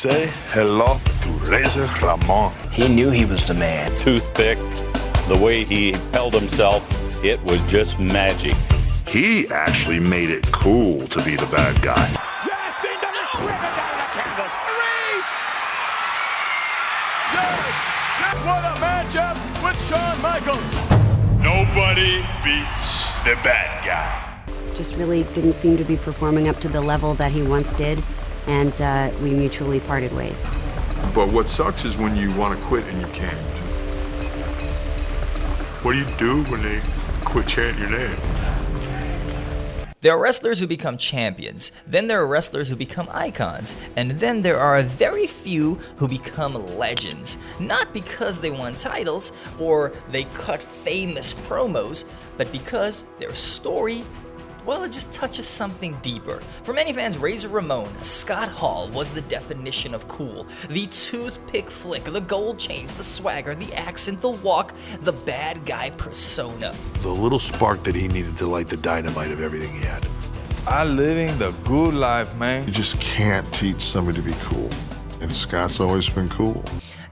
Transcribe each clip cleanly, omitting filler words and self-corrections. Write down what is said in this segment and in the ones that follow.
Say hello to Razor Ramon. He knew he was the man. Toothpick, the way he held himself, it was just magic. He actually made it cool to be the bad guy. Yes, Dean Douglas driven down the canvas. Yes, what a matchup with Shawn Michaels. Nobody beats the bad guy. Just really didn't seem to be performing up to the level that he once did, and we mutually parted ways. But what sucks is when you want to quit and you can't. What do you do when they quit chanting your name? There are wrestlers who become champions, then there are wrestlers who become icons, and then there are very few who become legends. Not because they won titles or they cut famous promos, but because their story, well, it just touches something deeper. For many fans, Razor Ramon, Scott Hall was the definition of cool. The toothpick flick, the gold chains, the swagger, the accent, the walk, the bad guy persona. The little spark that he needed to light the dynamite of everything he had. I'm living the good life, man. You just can't teach somebody to be cool. And Scott's always been cool.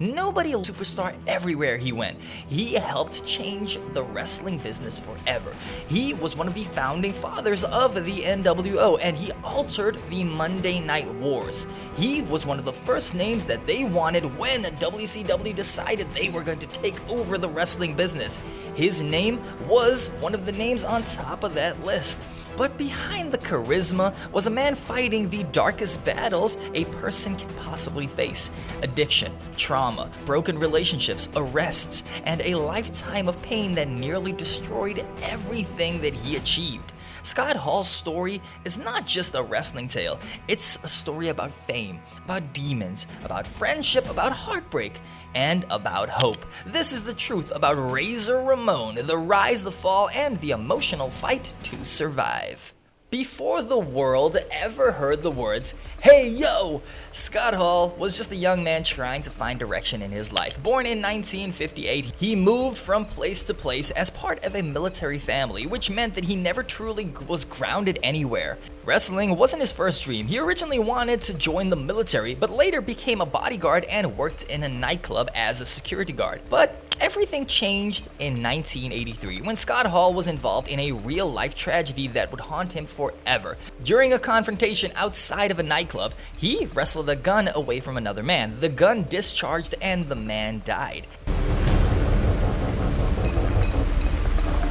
Nobody a superstar everywhere he went. He helped change the wrestling business forever. He was one of the founding fathers of the NWO, and he altered the Monday Night Wars. He was one of the first names that they wanted when WCW decided they were going to take over the wrestling business. His name was one of the names on top of that list. But behind the charisma was a man fighting the darkest battles a person can possibly face. Addiction, trauma, broken relationships, arrests, and a lifetime of pain that nearly destroyed everything that he achieved. Scott Hall's story is not just a wrestling tale, it's a story about fame, about demons, about friendship, about heartbreak, and about hope. This is the truth about Razor Ramon, the rise, the fall, and the emotional fight to survive. Before the world ever heard the words, "Hey yo!" Scott Hall was just a young man trying to find direction in his life. Born in 1958, he moved from place to place as part of a military family, which meant that he never truly was grounded anywhere. Wrestling wasn't his first dream. He originally wanted to join the military, but later became a bodyguard and worked in a nightclub as a security guard. But everything changed in 1983 when Scott Hall was involved in a real-life tragedy that would haunt him forever. During a confrontation outside of a nightclub, he wrestled a gun away from another man. The gun discharged and the man died.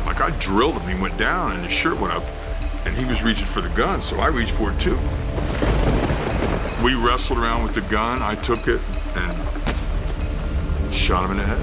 Like I drilled him, he went down and his shirt went up and he was reaching for the gun, so I reached for it too. We wrestled around with the gun, I took it and shot him in the head.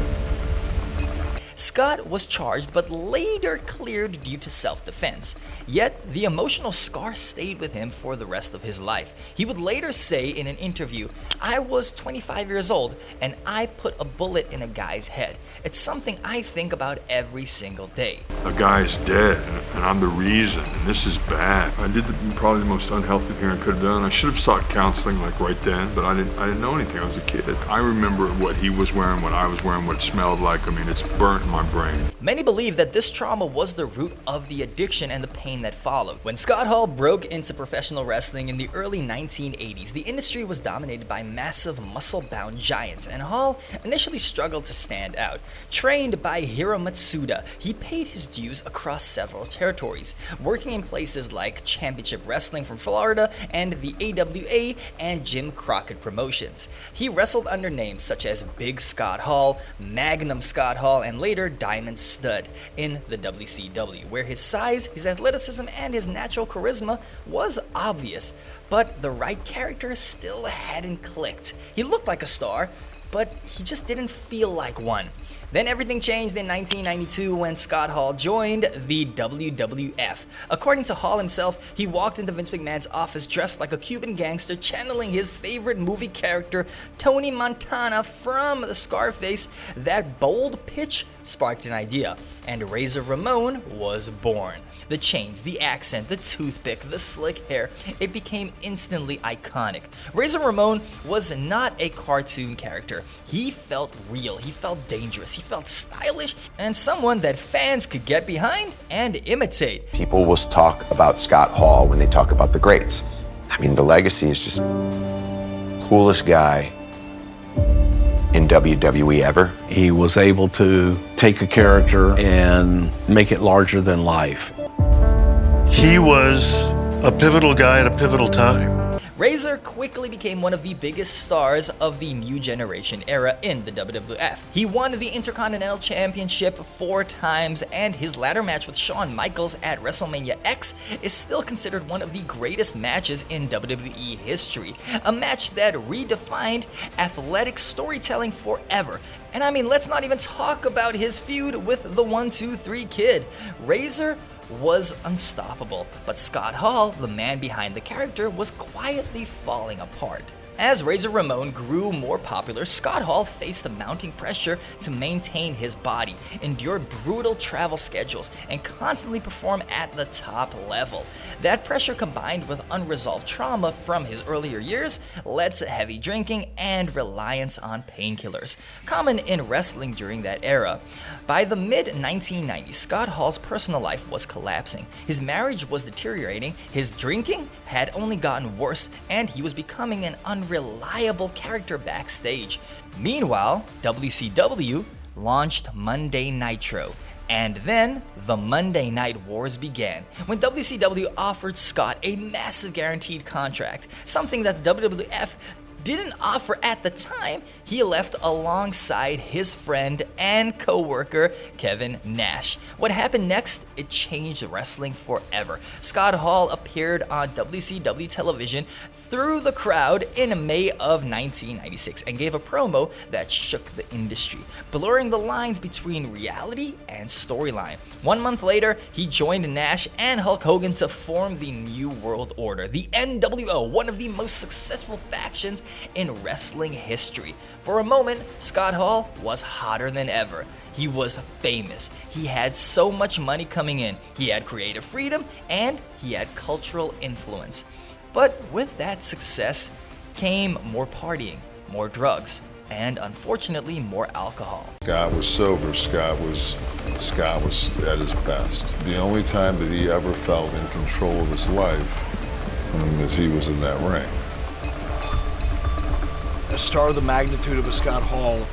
Scott was charged but later cleared due to self-defense. Yet, the emotional scar stayed with him for the rest of his life. He would later say in an interview, "I was 25 years old and I put a bullet in a guy's head. It's something I think about every single day." A guy is dead and I'm the reason, and this is bad. I did probably the most unhealthy thing I could have done. I should have sought counseling like right then, but I didn't know anything. I was a kid. I remember what he was wearing, what I was wearing, what it smelled like. I mean, it's burnt in my brain. Many believe that this trauma was the root of the addiction and the pain that followed. When Scott Hall broke into professional wrestling in the early 1980s, the industry was dominated by massive muscle-bound giants, and Hall initially struggled to stand out. Trained by Hiro Matsuda, he paid his dues across several territories, working in places like Championship Wrestling from Florida and the AWA and Jim Crockett Promotions. He wrestled under names such as Big Scott Hall, Magnum Scott Hall, and later Diamond Stud in the WCW, where his size, his athleticism, and his natural charisma was obvious, but the right character still hadn't clicked. He looked like a star, but he just didn't feel like one. Then everything changed in 1992 when Scott Hall joined the WWF. According to Hall himself, he walked into Vince McMahon's office dressed like a Cuban gangster, channeling his favorite movie character, Tony Montana from the Scarface. That bold pitch sparked an idea, and Razor Ramon was born. The chains, the accent, the toothpick, the slick hair, it became instantly iconic. Razor Ramon was not a cartoon character. He felt real, he felt dangerous, he felt stylish, and someone that fans could get behind and imitate. People will talk about Scott Hall when they talk about the greats. I mean, the legacy is just coolest guy in WWE ever. He was able to take a character and make it larger than life. He was a pivotal guy at a pivotal time. Razor quickly became one of the biggest stars of the new generation era in the WWF. He won the Intercontinental Championship 4 times, and his ladder match with Shawn Michaels at WrestleMania X is still considered one of the greatest matches in WWE history. A match that redefined athletic storytelling forever. And I mean, let's not even talk about his feud with the 1-2-3 Kid. Razor was unstoppable, but Scott Hall, the man behind the character, was quietly falling apart. As Razor Ramon grew more popular, Scott Hall faced the mounting pressure to maintain his body, endure brutal travel schedules, and constantly perform at the top level. That pressure, combined with unresolved trauma from his earlier years, led to heavy drinking and reliance on painkillers, common in wrestling during that era. By the mid-1990s, Scott Hall's personal life was collapsing. His marriage was deteriorating, his drinking had only gotten worse, and he was becoming an unreliable character backstage. Meanwhile, WCW launched Monday Nitro, and then the Monday Night Wars began, when WCW offered Scott a massive guaranteed contract, something that the WWF didn't offer at the time. He left alongside his friend and co-worker Kevin Nash. What happened next? It changed wrestling forever. Scott Hall appeared on WCW television through the crowd in May of 1996 and gave a promo that shook the industry, blurring the lines between reality and storyline. 1 month later, he joined Nash and Hulk Hogan to form the New World Order, the NWO, one of the most successful factions in wrestling history. For a moment, Scott Hall was hotter than ever. He was famous. He had so much money coming in. He had creative freedom and he had cultural influence. But with that success came more partying, more drugs, and unfortunately more alcohol. Scott was sober. Scott was at his best. The only time that he ever felt in control of his life was he was in that ring. A star of the magnitude of a Scott Hall,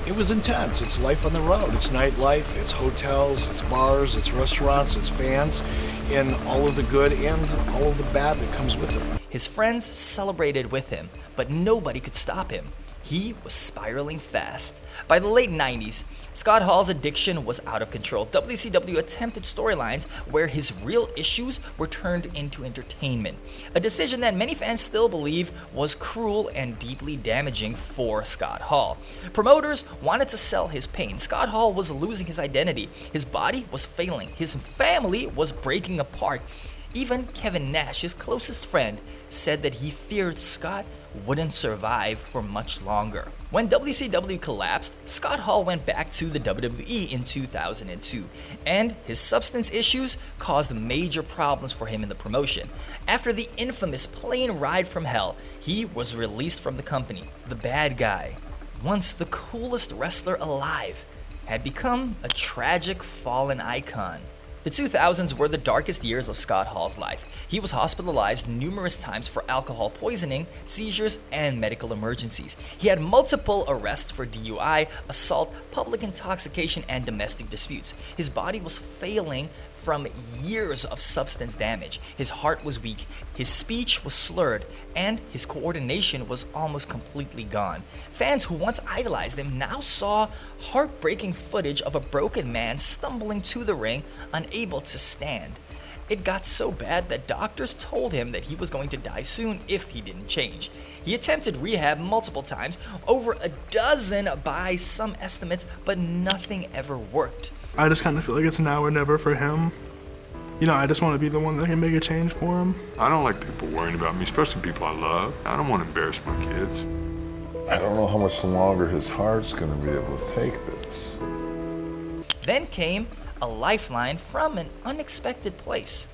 it was intense. It's life on the road. It's nightlife, it's hotels, it's bars, it's restaurants, it's fans, and all of the good and all of the bad that comes with it. His friends celebrated with him, but nobody could stop him. He was spiraling fast. By the late 90s, Scott Hall's addiction was out of control. WCW attempted storylines where his real issues were turned into entertainment, a decision that many fans still believe was cruel and deeply damaging for Scott Hall. Promoters wanted to sell his pain. Scott Hall was losing his identity. His body was failing. His family was breaking apart. Even Kevin Nash, his closest friend, said that he feared Scott wouldn't survive for much longer. When WCW collapsed, Scott Hall went back to the WWE in 2002, and his substance issues caused major problems for him in the promotion. After the infamous plane ride from hell, he was released from the company. The bad guy, once the coolest wrestler alive, had become a tragic fallen icon. The 2000s were the darkest years of Scott Hall's life. He was hospitalized numerous times for alcohol poisoning, seizures, and medical emergencies. He had multiple arrests for DUI, assault, public intoxication, and domestic disputes. His body was failing from years of substance damage. His heart was weak, his speech was slurred, and his coordination was almost completely gone. Fans who once idolized him now saw heartbreaking footage of a broken man stumbling to the ring, unable to stand. It got so bad that doctors told him that he was going to die soon if he didn't change. He attempted rehab multiple times, over a dozen by some estimates, but nothing ever worked. I just kind of feel like it's now or never for him. You know, I just want to be the one that can make a change for him. I don't like people worrying about me, especially people I love. I don't want to embarrass my kids. I don't know how much longer his heart's going to be able to take this. Then came a lifeline from an unexpected place.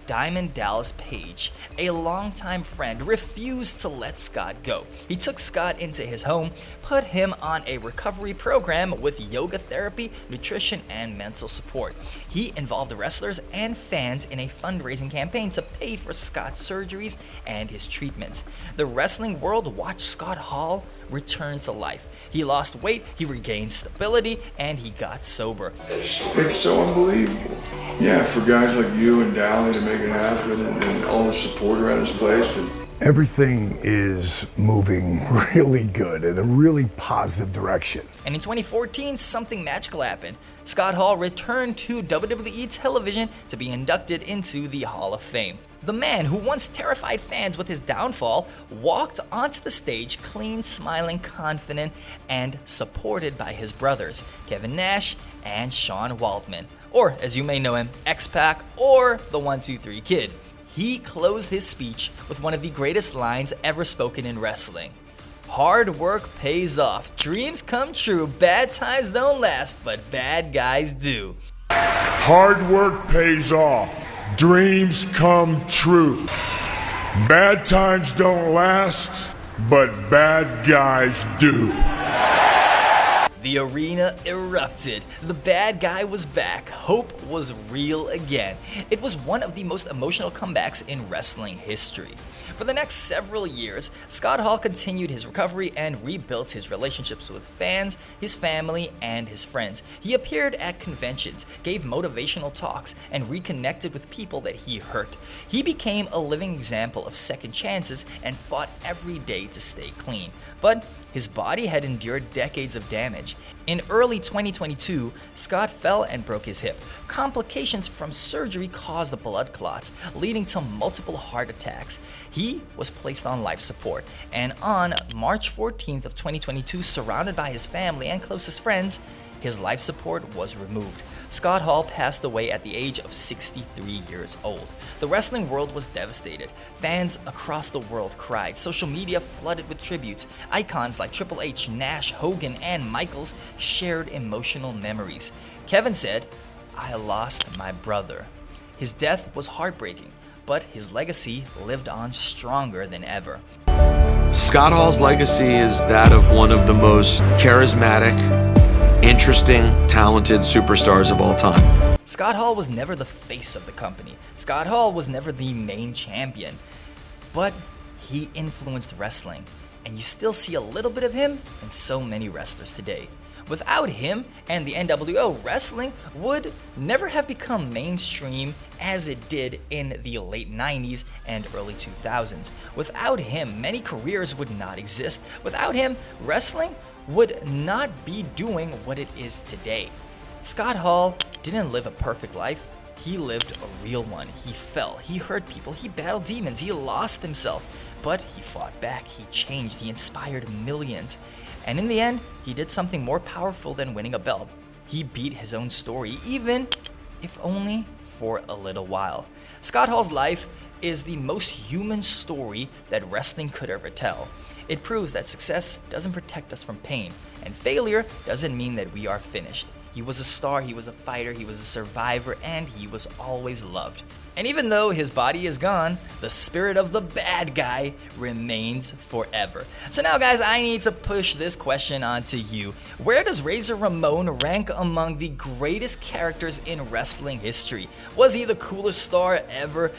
Diamond Dallas Page, a longtime friend, refused to let Scott go. He took Scott into his home, put him on a recovery program with yoga therapy, nutrition, and mental support. He involved wrestlers and fans in a fundraising campaign to pay for Scott's surgeries and his treatments. The wrestling world watched Scott Hall return to life. He lost weight, he regained stability, and he got sober. It's so unbelievable. Yeah, for guys like you and Dally to make it happen, and all the support around this place. Everything is moving really good in a really positive direction. And in 2014, something magical happened. Scott Hall returned to WWE television to be inducted into the Hall of Fame. The man who once terrified fans with his downfall walked onto the stage clean, smiling, confident, and supported by his brothers, Kevin Nash and Sean Waltman, or as you may know him, X-Pac or the 1-2-3 Kid. He closed his speech with one of the greatest lines ever spoken in wrestling. Hard work pays off, dreams come true, bad times don't last, but bad guys do. Hard work pays off, dreams come true. Bad times don't last, but bad guys do. The arena erupted. The bad guy was back. Hope was real again. It was one of the most emotional comebacks in wrestling history. For the next several years, Scott Hall continued his recovery and rebuilt his relationships with fans, his family, and his friends. He appeared at conventions, gave motivational talks, and reconnected with people that he hurt. He became a living example of second chances and fought every day to stay clean. But his body had endured decades of damage. In early 2022, Scott fell and broke his hip. Complications from surgery caused blood clots, leading to multiple heart attacks. He was placed on life support, and on March 14th of 2022, surrounded by his family and closest friends, his life support was removed. Scott Hall passed away at the age of 63 years old. The wrestling world was devastated. Fans across the world cried. Social media flooded with tributes. Icons like Triple H, Nash, Hogan, and Michaels shared emotional memories. Kevin said, "I lost my brother." His death was heartbreaking, but his legacy lived on stronger than ever. Scott Hall's legacy is that of one of the most charismatic, interesting, talented superstars of all time. Scott Hall was never the face of the company. Scott Hall was never the main champion. But he influenced wrestling, and you still see a little bit of him in so many wrestlers today. Without him and the NWO, wrestling would never have become mainstream as it did in the late 90s and early 2000s. Without him, many careers would not exist. Without him, wrestling would not be doing what it is today. Scott Hall didn't live a perfect life. He lived a real one. He fell, he hurt people, he battled demons, he lost himself, but he fought back, he changed, he inspired millions. And in the end, he did something more powerful than winning a belt. He beat his own story, even if only for a little while. Scott Hall's life is the most human story that wrestling could ever tell. It proves that success doesn't protect us from pain, and failure doesn't mean that we are finished. He was a star, he was a fighter, he was a survivor, and he was always loved. And even though his body is gone, the spirit of the bad guy remains forever. So now guys, I need to push this question onto you. Where does Razor Ramon rank among the greatest characters in wrestling history? Was he the coolest star ever?